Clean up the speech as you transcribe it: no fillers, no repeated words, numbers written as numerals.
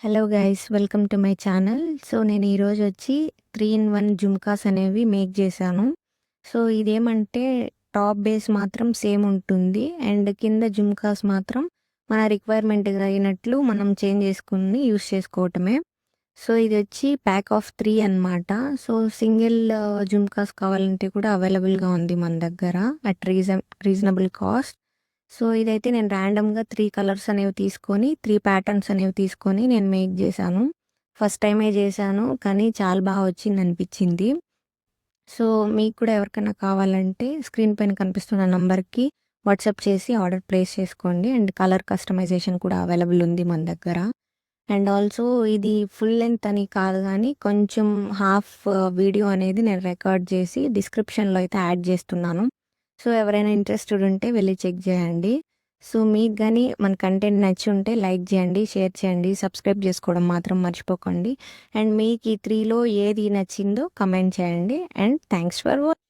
Hello guys welcome to my channel. So నేను ఈరోజు వచ్చి 3 in 1 జుమ్కాస్ అనేవి మేక్ చేశాను. సో ఇదేమంటే టాప్ బేస్ మాత్రం సేమ్ ఉంటుంది అండ్ కింద జుమ్కాస్ మాత్రం మన రిక్వైర్మెంట్ అయినట్లు మనం చేంజ్ చేసుకుని యూస్ చేసుకోవటమే. సో ఇది వచ్చి ప్యాక్ ఆఫ్ 3 అనమాట. సో సింగిల్ జుమ్కాస్ కావాలంటే కూడా అవైలబుల్గా ఉంది మన దగ్గర అట్ రీజనబుల్ కాస్ట్. సో ఇదైతే నేను ర్యాండమ్గా 3 కలర్స్ అనేవి తీసుకొని 3 ప్యాటర్న్స్ అనేవి తీసుకొని నేను మేక్ చేశాను. ఫస్ట్ టైమే చేశాను కానీ చాలా బాగా వచ్చింది అనిపించింది. సో మీకు కూడా ఎవరికైనా కావాలంటే స్క్రీన్ పైన కనిపిస్తున్న నంబర్కి వాట్సాప్ చేసి ఆర్డర్ ప్లేస్ చేసుకోండి. అండ్ కలర్ కస్టమైజేషన్ కూడా అవైలబుల్ ఉంది మన దగ్గర. అండ్ ఆల్సో ఇది ఫుల్ లెంత్ అని కాదు కానీ కొంచెం హాఫ్ వీడియో అనేది నేను రికార్డ్ చేసి డిస్క్రిప్షన్లో అయితే యాడ్ చేస్తున్నాను. సో ఎవరైనా ఇంట్రెస్టెడ్ ఉంటే వెళ్ళి చెక్ చేయండి. సో మీకు కానీ మన కంటెంట్ నచ్చి ఉంటే లైక్ చేయండి, షేర్ చేయండి, సబ్స్క్రైబ్ చేసుకోవడం మాత్రం మర్చిపోకండి. అండ్ మీకు ఈ 3లో ఏది నచ్చిందో కమెంట్ చేయండి. And thanks for watching.